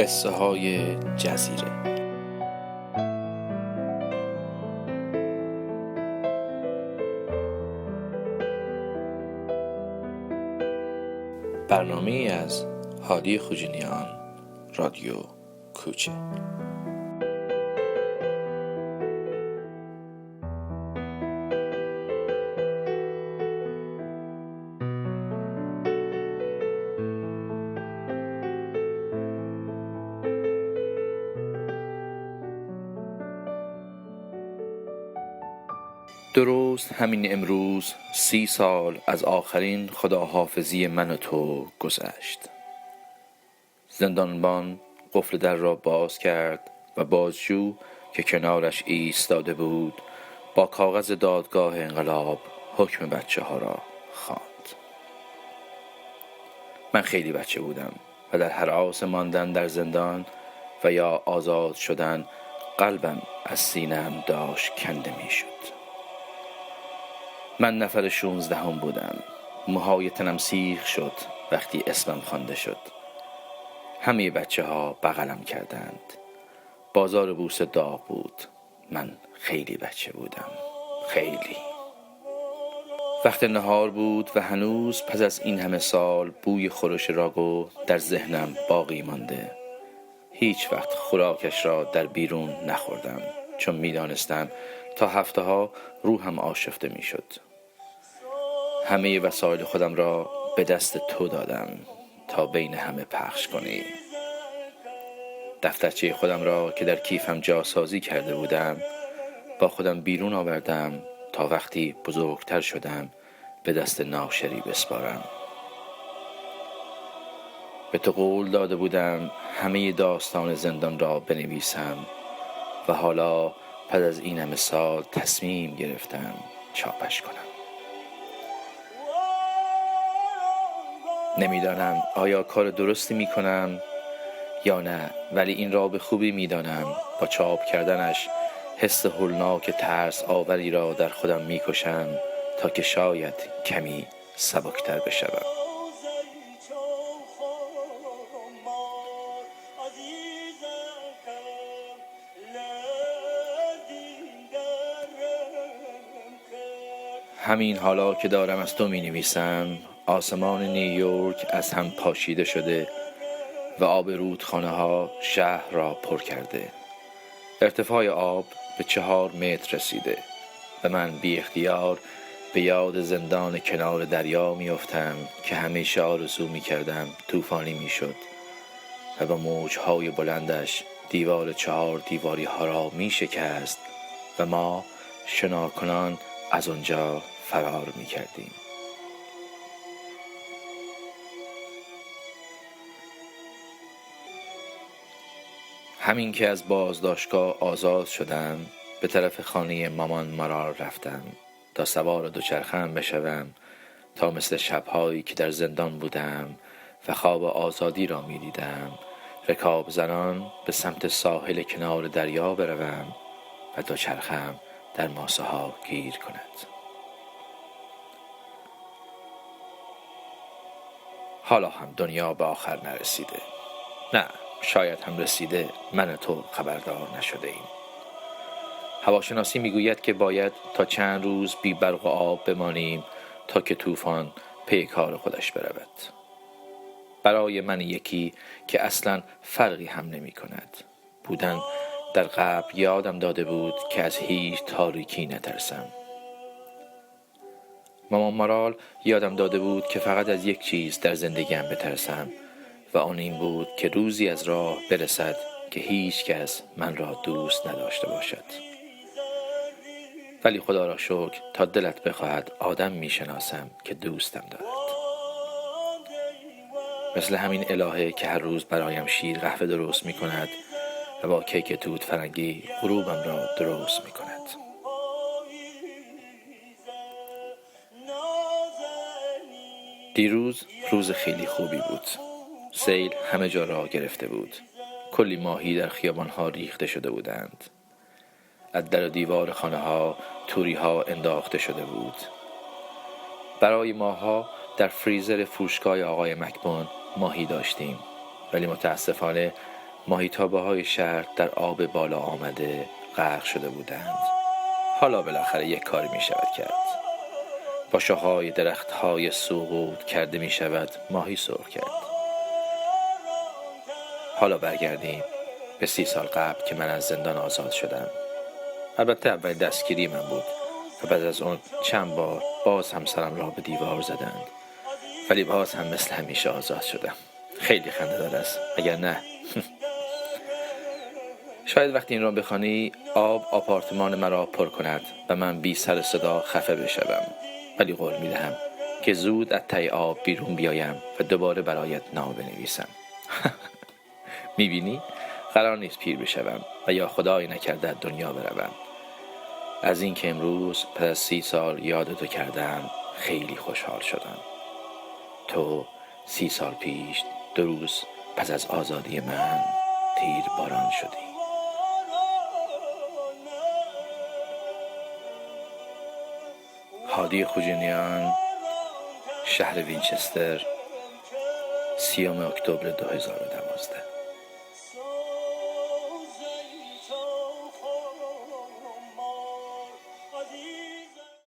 قصه های جزیره. برنامه از هادی خوجینیان، رادیو کوچه. درست همین امروز 30 سال از آخرین خداحافظی من و تو گذشت. زندانبان قفل در را باز کرد و بازجو که کنارش ایستاده بود با کاغذ دادگاه انقلاب حکم بچه ها را خواند. من خیلی بچه بودم و در هراس ماندن در زندان و یا آزاد شدن قلبم از سینه‌ام داشت کنده می شد. من نفر 16 بودم. موهای تنم سیخ شد وقتی اسمم خوانده شد. همه بچه ها بغلم کردند. بازار بوسه داغ بود. من خیلی بچه بودم. خیلی. وقت نهار بود و هنوز پس از این همه سال بوی خورش راگو در ذهنم باقی مانده. هیچ وقت خوراکش را در بیرون نخوردم چون می‌دانستم تا هفته ها روحم آشفته می‌شد. همه وسایل خودم را به دست تو دادم تا بین همه پخش کنی. دفترچه خودم را که در کیفم جاسازی کرده بودم با خودم بیرون آوردم تا وقتی بزرگتر شدم به دست ناشری بسپارم. به تو قول داده بودم همه داستان زندان را بنویسم و حالا پس از این همه سال تصمیم گرفتم چاپش کنم. نمیدانم آیا کار درستی میکنم یا نه، ولی این را به خوبی میدانم با چاپ کردنش حس هولناک ترس آوری را در خودم میکشم تا که شاید کمی سبکتر بشوم. همین حالا که دارم از تو می نویسم آسمان نیویورک از هم پاشیده شده و آب رودخانه ها شهر را پر کرده. ارتفاع آب به 4 متر رسیده و من بی اختیار به یاد زندان کنار دریا می افتم که همیشه آرزو می کردم طوفانی می شد و با موجهای بلندش دیوار 4 دیواری ها را می شکست و ما شناکنان از آنجا فرار می کردیم. همین که از بازداشتگاه آزاد شدم به طرف خانه مامان مارال رفتم تا سوار دوچرخه‌ام بشوم تا مثل شب‌هایی که در زندان بودم و خواب آزادی را می دیدم رکاب زنان به سمت ساحل کنار دریا بروم و دوچرخه‌ام در ماسه ها گیر کند. حالا هم دنیا به آخر نرسیده. نه، شاید هم رسیده، من تو خبردار نشده ایم. هواشناسی میگوید که باید تا چند روز بی برق و آب بمانیم تا که طوفان پی کار خودش برود. برای من یکی که اصلا فرقی هم نمی کند. بودن در قبل یادم داده بود که از هیچ تاریکی نترسم. مامان مارال یادم داده بود که فقط از یک چیز در زندگیم بترسم و آن این بود که روزی از راه برسد که هیچ کس من را دوست نداشته باشد. ولی خدا را شکر تا دلت بخواهد آدم میشناسم که دوستم دارد. مثل همین الهه که هر روز برایم شیر قهوه درست می کند و با کیک توت فرنگی غروبم را درست می کند. دیروز روز خیلی خوبی بود. سیل همه جا را گرفته بود. کلی ماهی در خیابان‌ها ریخته شده بودند. از در و دیوار خانه‌ها توری‌ها انداخته شده بود. برای ماها در فریزر فروشگاه آقای مکبون ماهی داشتیم، ولی متاسفانه ماهیتابه‌های شهر در آب بالا آمده غرق شده بودند. حالا بالاخره یک کاری می شود کرد. با شاخه‌های درخت‌های سوغود کرده می شود ماهی سرخ کرد. حالا برگردیم به 30 سال قبل که من از زندان آزاد شدم. البته اول دستگیری من بود و بعد از اون چند بار باز هم سرم را به دیوار زدند، ولی باز هم مثل همیشه آزاد شدم. خیلی خنده‌دار است، اگر نه؟ شاید وقتی این را بخوانی آب آپارتمان مرا پر کند و من بی سر صدا خفه بشوم، ولی قول می‌دهم که زود از ته آب بیرون بیایم و دوباره برایت نامه بنویسم. می‌بینی؟ قرار نیست پیر بشوم و یا خدایی نکرده دنیا بروم. از این که امروز پس از 30 سال یادتو کردم خیلی خوشحال شدم. تو 30 سال پیش 2 روز پس از آزادی من تیر باران شدی. هادی خوجینیان، شهر وینچستر، 30 اکتبر 2012.